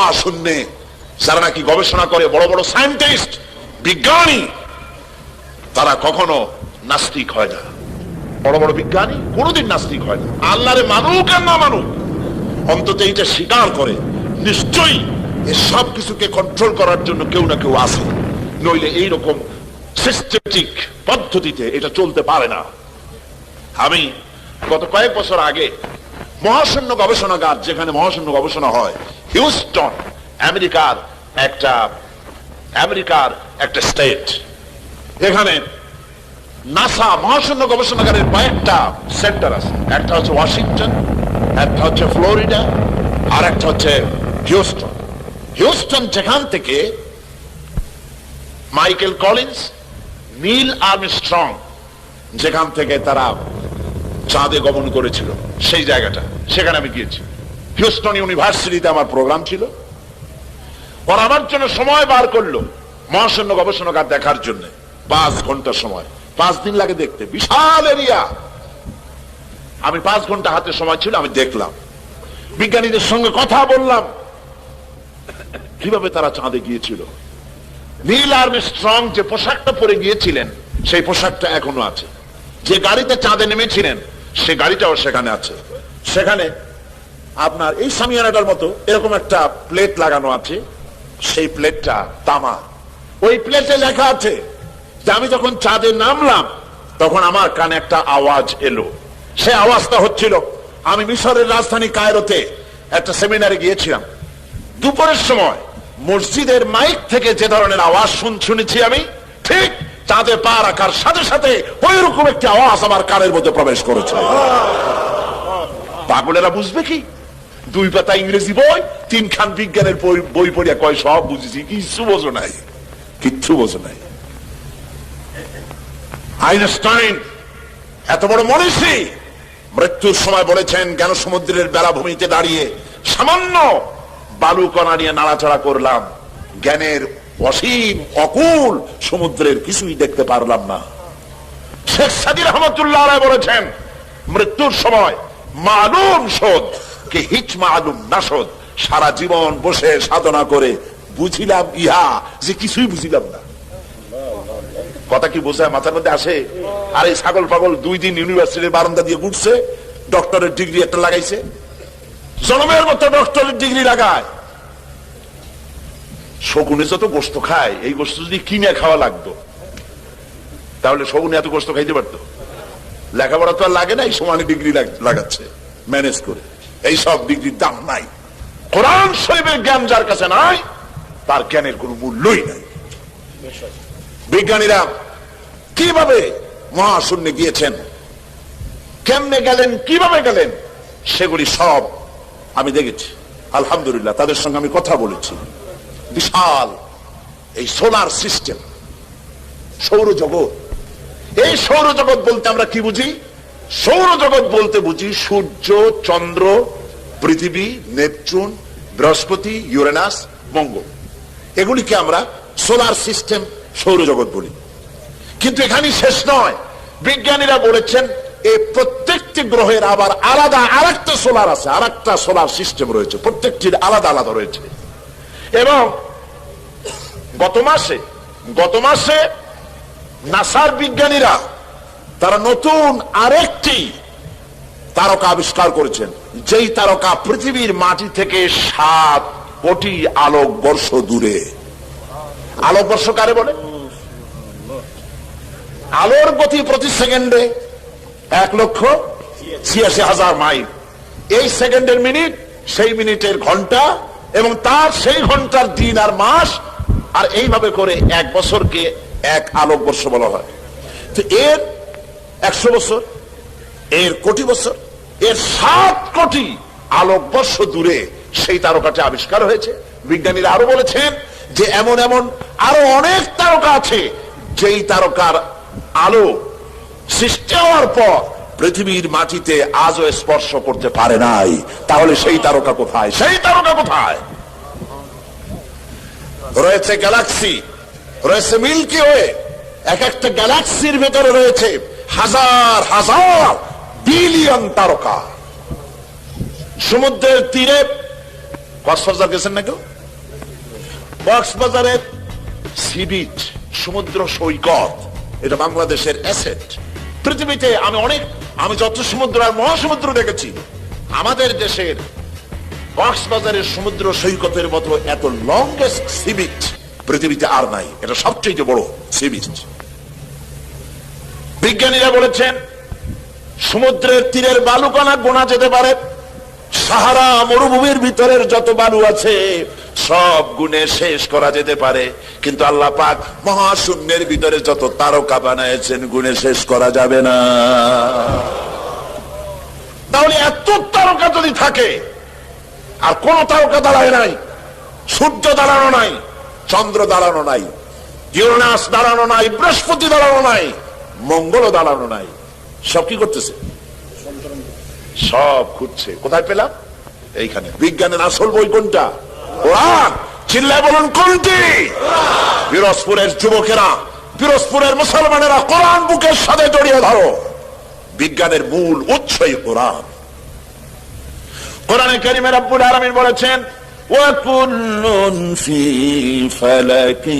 মহাশূন্যে যারা নাকি গবেষণা করে, বড় বড় সায়েন্টিস্ট, বিজ্ঞানী, তারা কখনো নাস্তিক হয় না। বড় বড় বিজ্ঞানী কোনোদিন নাস্তিক হয় না। আল্লাহরে মানুক আর না মানুক, অন্তত এইটা স্বীকার করে নিশ্চয়ই এই সব কিছুকে কন্ট্রোল করার জন্য কেউ না কেউ আছে, নইলে এইরকম সিস্টেমেটিক পদ্ধতিতে এটা চলতে পারে না। আমি গত কয়েক বছর আগে মহাশূন্য গবেষণাগার, যেখানে মহাশূন্য গবেষণা হয়, হিউস্টন, আমেরিকার একটা স্টেট, এখানে নাসা মহাশূন্য গবেষণাগারের কয়েকটা সেন্টার আছে। একটা হচ্ছে ওয়াশিংটন, একটা হচ্ছে ফ্লোরিডা, আর একটা হচ্ছে হিউস্টন। হিউস্টন যেখান থেকে মাইকেল কলিন্স, নীল আর্মস্ট্রং যেখান থেকে তারা চাঁদে গমন করেছিল, সেই জায়গাটা, সেখানে আমি গিয়েছি। হিউস্টন ইউনিভার্সিটিতে আমার প্রোগ্রাম ছিল। ওরা আমার জন্য সময় বার করলো মহাশূন্য গবেষণাগার দেখার জন্য। 5 ঘন্টা সময়, 5 দিন লাগে দেখতে, বিশাল এরিয়া। আমি 5 ঘন্টা হাতে সময় ছিল, আমি দেখলাম, বিজ্ঞানীদের সঙ্গে কথা বললাম কিভাবে তারা চাঁদে গিয়েছিল। নীল আর্মস্ট্রং যে পোশাকটা পরে গিয়েছিলেন, সেই পোশাকটা এখনো আছে। যে গাড়িতে চাঁদে নেমেছিলেন, সেই গাড়িটাও সেখানে আছে। সেখানে আপনার এই সামিয়ানাটার মতো এরকম একটা প্লেট লাগানো আছে, সেই প্লেটটা তামা। ওই প্লেটে লেখা আছে যে আমি যখন চাঁদে নামলাম তখন আমার কানে একটা আওয়াজ এলো। সে আওয়াজটা হচ্ছিল, আমি মিশরের রাজধানী কায়রোতে একটা সেমিনারে গিয়েছিলাম। দুপুরের সময় মসজিদের মাইক থেকে যে ধরনের আওয়াজ শুনেছি আমি, ঠিক চাঁদে পা রাখার সাথে সাথে ওই রকম একটি আওয়াজ আমার কানের মধ্যে প্রবেশ করেছে। পাগলেরা বুঝবে কি? 2 পাতা ইংরেজি বই, 3 খান বিজ্ঞানের বই পড়িয়া কয় সব বুঝেছি। কিচ্ছু বোঝো নাই, কিচ্ছু বোঝো নাই। আইনস্টাইন এত বড় মনীষী, মৃত্যুর সময় বলেছেন, কেন সমুদ্রের বেলাভূমিতে দাঁড়িয়ে সামান্য বালুকণা নিয়ে নাড়াচাড়া করলাম, জ্ঞানের অসীম অকুল সমুদ্রের কিছুই দেখতে পারলাম না। শেখ সাদী রহমতুল্লাহ আলাইহি বলেছেন, মৃত্যুর সময় মালুম শোধ কে হিচ মালুম না শোধ, সারা জীবন বসে সাধনা করে বুঝিলাম ইহা যে কিছুই বুঝিলাম না। কথা কি বোঝায়, মাথার মধ্যে আসে? আর এই ছাগল পাগল 2 দিন ইউনিভার্সিটির বারান্দা দিয়ে ঘুরছে, ডক্টরের ডিগ্রি একটা লাগাইছে, জনমের মতো ডক্টরের ডিগ্রি লাগায়। শকুনে যত গোস্ত খায়, এই গোস্ত যদি কিনে খাওয়া লাগতো তাহলে শকুনে এত গোস্ত খাইতে পারতো? লেখাপড়া তো আর লাগে না, এই সমানে ডিগ্রি লাগাচ্ছে ম্যানেজ করে। এই সব ডিগ্রির দাম নাই। কোরআন শরীফের জ্ঞান যার কাছে নাই, তার জ্ঞানের কোনো মূল্যই নাই। বিজ্ঞানীরা কিভাবে মহাশূন্যে গিয়েছেন, কেমনে গেলেন, কিভাবে গেলেন, সেগুলি সব আমি দেখেছি। আলহামদুলিল্লাহ, তাদের সঙ্গে আমি কথা বলেছি। বিশাল এই সোলার সিস্টেম, সৌরজগৎ। এই সৌরজগৎ বলতে আমরা কি বুঝি? সৌরজগৎ বলতে বুঝি সূর্য, চন্দ্র, পৃথিবী, নেপচুন, বৃহস্পতি, ইউরেনাস, মঙ্গল, এগুলিকে আমরা সোলার সিস্টেম, সৌরজগৎ বলি। কিন্তু এখানেই শেষ নয়। বিজ্ঞানীরা বলেছেন এই প্রত্যেকটি গ্রহের আবার আলাদা আরেকটা সোলার আছে, আরেকটা সোলার সিস্টেম রয়েছে, প্রত্যেকটির আলাদা আলাদা রয়েছে। এবং গত মাসে নাসার বিজ্ঞানীরা তারা নতুন আরেকটি তারকা আবিষ্কার করেছেন, যেই তারকা পৃথিবীর মাটি থেকে 7 কোটি আলোকবর্ষ দূরে। আলোকবর্ষ কারে বলে? আলোর গতি প্রতি সেকেন্ডে 1,86,000 মাইল। এই সেকেন্ডের মিনিট, সেই মিনিটের ঘন্টা, এবং তার সেই ঘন্টার দিন আর মাস, আর এইভাবে করে 1 বছরকে 1 আলোকবর্ষ বলা হয়। তো এর 100 বছর, এর কোটি বছর, এর 7 কোটি আলোকবর্ষ দূরে সেই তারকাটি আবিষ্কার হয়েছে। বিজ্ঞানীরা আরো বলেছেন যে এমন এমন আরো অনেক তারকা আছে, যেই তারকার আলো সৃষ্টি হওয়ার পর পৃথিবীর মাটিতে আজও স্পর্শ করতে পারে নাই। তাহলে সেই তারকা কোথায়? সেই তারকা কোথায়? রয়েছে গ্যালাক্সি, রয়েছে মিল্কি ওয়ে। এক একটা গ্যালাক্সির ভেতরে রয়েছে হাজার হাজার বিলিয়ন তারকা। সমুদ্রের তীরে কক্সবাজার গেছেন না কেউ? কক্সবাজারের সি বিচ, সমুদ্র সৈকত, এটা বাংলাদেশের অ্যাসেট। পৃথিবীতে আমি যত সমুদ্র আর মহাসমুদ্র দেখেছি, আমাদের দেশের কক্সবাজারের সমুদ্র সৈকতের মতো এত লংগেস্ট সি বিচ পৃথিবীতে আর নাই। এটা সবচেয়ে বড় সি বিচ। বিজ্ঞানীরা বলেছেন সমুদ্রের তীরের বালুকণা গোনা যেতে পারে, সাহারা মরুভূমির ভিতরের যত বালু আছে সব গুণে শেষ করা যেতে পারে, কিন্তু আল্লাহ পাক মহাশূন্যের ভিতরে যত তারকা বানাইছেন গুণে শেষ করা যাবে না। তাহলে এত তারকা যদি থাকে, আর কোন তারকা দাঁড়ায় নাই, সূর্য দাঁড়ানো নাই, চন্দ্র দাঁড়ানো নাই, ইউরেনাস দাঁড়ানো নাই, বৃহস্পতি দাঁড়ানো নাই, মঙ্গলও দাঁড়ানো নাই, সব কি করতেছে? সব ঘুরছে। কোথায় পেলাম? এইখানে। বিজ্ঞানের আসল বই কোনটা? কোরআন। চিল্লায় বলুন কোনটি? পিরোজপুরের যুবকেরা, পিরোজপুরের মুসলমানেরা কোরআন বুকের সাথে জড়িয়ে ধরো। বিজ্ঞানের মূল উৎসই কোরআন। কোরআনে কারিমে রব্বুল আলামিন বলেছেন ওয়া কুল্লুন ফি ফালাকি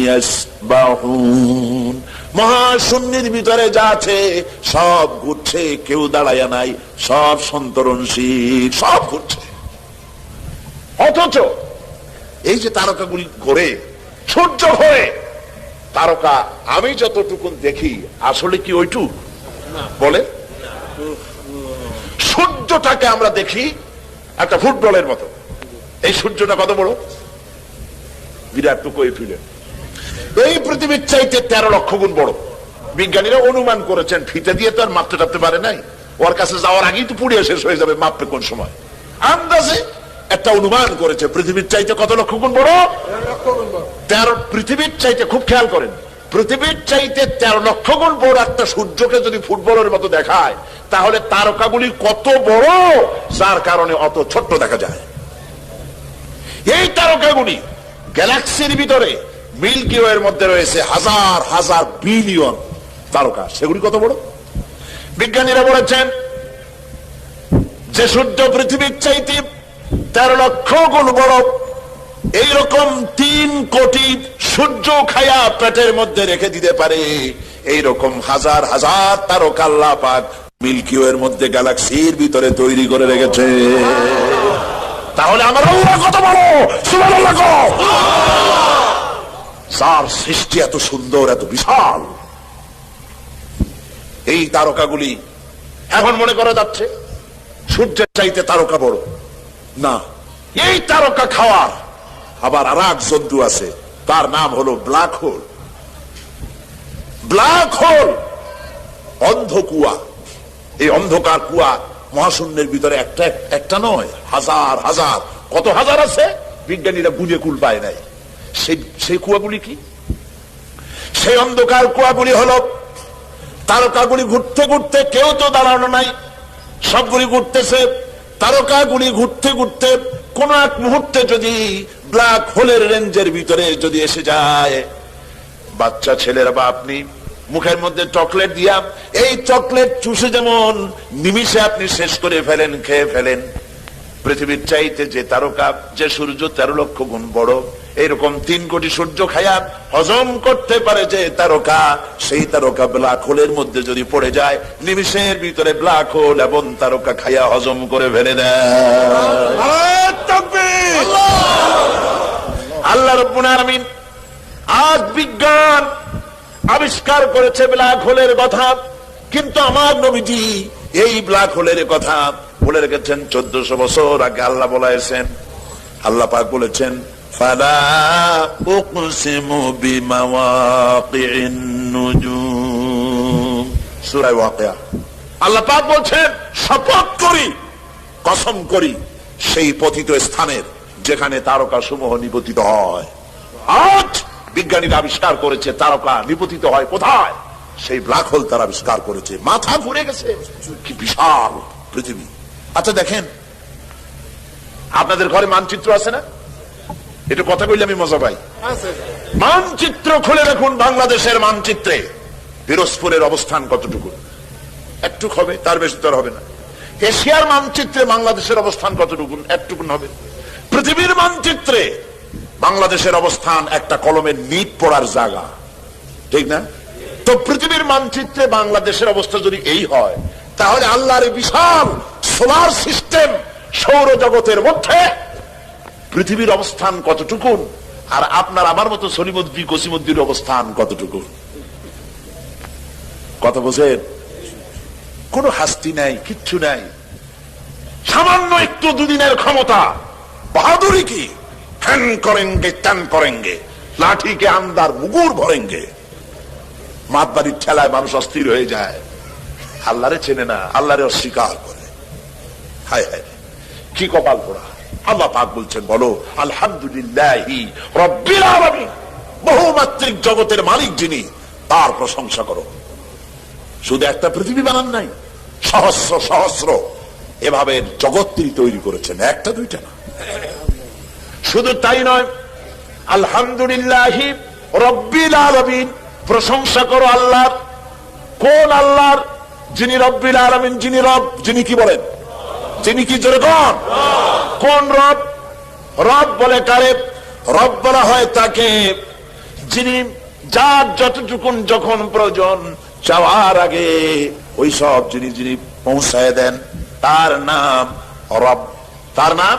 ইয়াসবাহুন, মহাশূন্যের ভিতরে যা আছে সব ঘুরছে, কেউ দাঁড়ায় নাই, সব সন্তরণশীল, সব ঘুরছে। অথচ এই যে তারকাগুলি ঘোরে, সূর্য ঘোরে, তারকা আমি যতটুকু দেখি আসলে কি ওইটু বলে? সূর্যটাকে আমরা দেখি একটা ফুটবলের মতো। এই সূর্যটা কত বড়? বিরাট টুকু এই ফিলে এই পৃথিবীর চাইতে 13 লক্ষ গুণ বড়। বিজ্ঞানীরা অনুমান করেছেন, ফিতে দিয়ে তো আর মাপতে টাপতে পারে নাই, ওর কাছে যাওয়ার আগেই তো পুড়িয়ে শেষ হয়ে যাবে, মাপবে কোন সময়। আন্দাজে একটা অনুমান করেছে পৃথিবীর চাইতে কত লক্ষ গুণ বড়? 13। পৃথিবীর চাইতে, খুব খেয়াল করেন, পৃথিবীর চাইতে 13 লক্ষ গুণ বড় একটা সূর্যকে যদি ফুটবলের মতো দেখায়, তাহলে তারকাগুলি কত বড়, যার কারণে অত ছোট্ট দেখা যায়। এই তারকাগুলি গ্যালাক্সির ভিতরে মিল্কি ওয়ের মধ্যে রয়েছে হাজার হাজার বিলিয়ন তারকা, সেগুলি কত বড়? বিজ্ঞানীরা বলেছেন যে সূর্য পৃথিবীর চাইতে 13 লক্ষ গুণ বড়, এইরকম 3 কোটি সূর্য খায়া পেটের মধ্যে রেখে দিতে পারে, এইরকম হাজার হাজার তারকা আল্লাহ পাক মিল্কি ওয়ের মধ্যে গ্যালাক্সির ভিতরে তৈরি করে রেখেছে। তাহলে আমার আল্লাহ কত বড়! সুবহানাল্লাহ। যার সৃষ্টি এত সুন্দর, এত বিশাল, এই তারকাগুলি এখন মনে করা যাচ্ছে সূর্যের চাইতে তারকা বড় না। এই তারকা খাওয়ার আবার আর এক জন্তু আছে, তার নাম হলো ব্ল্যাক হোল। ব্ল্যাক হোল অন্ধকুয়া। এই অন্ধকার কুয়া মহাশূন্যের ভিতরে একটা নয়, হাজার হাজার, কত হাজার আছে বিজ্ঞানীরা বুঝে কুল পায় নাই। সেই কুয়াগুলি কি? সেই অন্ধকার কুয়াগুলি হলো তারকাগুলি ঘুরতে ঘুরতে, কেউ তো দাঁড়ানো নাই, সবগুলি ঘুরতেছে। তারকাগুলি ঘুরতে ঘুরতে কোন এক মুহূর্তে যদি ব্ল্যাক হোলের রেঞ্জের ভিতরে যদি এসে যায়, বাচ্চা ছেলেরা বা আপনি মুখের মধ্যে চকলেট দিয়া এই চকলেট চুষে যেমন নিমিষে আপনি শেষ করে ফেলেন, খেয়ে ফেলেন, পৃথিবীর চাইতে যে তারকা, যে সূর্য 13 লক্ষ গুণ বড়, এইরকম 3 কোটি সূর্য খায়া হজম করতে পারে যে তারকা, সেই তারকা ব্ল্যাক হোলের মধ্যে যদি পড়ে যায়, নিমিষের ভিতরে ব্ল্যাক হোল এবং তারকা খায়া হজম করে ফেলে দেয়। আল্লাহ রাব্বুল আলামিন আজ বিজ্ঞান আবিষ্কার করেছে ব্ল্যাক হোলের কথা, কিন্তু আমার নবীজি এই ব্ল্যাক হোলের কথা বলে রেখেছেন 1400 বছর আগে। আল্লাহ বলেছেন, আল্লাহ পাক বলেছেন ফালা উকসিমু বিমাওয়াকিন নুজুম, সূরা ওয়াকিয়া। আল্লাহ পাক বলছেন শপথ করি, কসম করি সেই পতিত স্থানের যেখানে তারকা সমূহ নিপতিত হয়। আজ বিজ্ঞানীরা আবিষ্কার করেছে তারকা নিপতিত হয় কোথায়? সেই ব্ল্যাক হোল তারা আবিষ্কার করেছে। মাথা ঘুরে গেছে, কি বিশাল পৃথিবী। আচ্ছা দেখেন, আপনাদের ঘরে মানচিত্র আছে না? এটা কথা কইলে আমি মজা পাই। মানচিত্র খুলে দেখুন, বাংলাদেশের মানচিত্রে পিরোজপুরের অবস্থান কতটুকু, একটু হবে, তার বেশি তো হবে না। এশিয়ার মানচিত্রে বাংলাদেশের অবস্থান কতটুকু, একটুকু হবে। পৃথিবীর মানচিত্রে বাংলাদেশের অবস্থান একটা কলমের নিট পড়ার জায়গা, ঠিক না? তো পৃথিবীর মানচিত্রে বাংলাদেশের অবস্থা যদি এই হয়, তাহলে আল্লাহর বিশাল সোলার সিস্টেম সৌরজগতের মধ্যে পৃথিবীর অবস্থান কতটুকু, আর আপনার আমার মতো সলিমুদ্দি কসিমুদ্দির অবস্থান কতটুকু? কথা বোঝেন? কোন হাস্তি নাই, কিচ্ছু নাই, সামান্য একটু দুদিনের ক্ষমতা, বাহাদুরি কি, হ্যান করেঙ্গে ত্যান করেঙ্গে, লাঠিকে আন্দার মুগুর ভরেঙ্গে। মাতবাড়ির ঠেলায় মানুষ অস্থির হয়ে যায়, আল্লাহরে চেনে না, আল্লাহরে অস্বীকার করে। হায় হায়, কি কপাল পোড়া। আল্লাহ পাক বলছেন, বলো আলহামদুলিল্লাহি রাব্বিল আলামিন, বহুমাত্রিক জগতের মালিক যিনি, তার প্রশংসা করো। শুধু একটা পৃথিবী বানান নাই, সহস্র সহস্র এভাবে জগৎ তিনি তৈরি করেছেন, একটা দুইটা না। শুধু তাই নয়, আলহামদুলিল্লাহি রাব্বিল আলামিন, প্রশংসা করো আল্লাহর। কোন আল্লাহর? যিনি রব্বিল আলামিন, যিনি রব, যিনি কি বলেন, যিনি কি জোরে কোন? কোন রব? রব বলে কারে? রব বলা হয় তাকে যিনি যার যতটুকুন যখন প্রয়োজন চাওয়ার আগে ওই সব যিনি যিনি পৌঁছায় দেন, তার নাম রব। তার নাম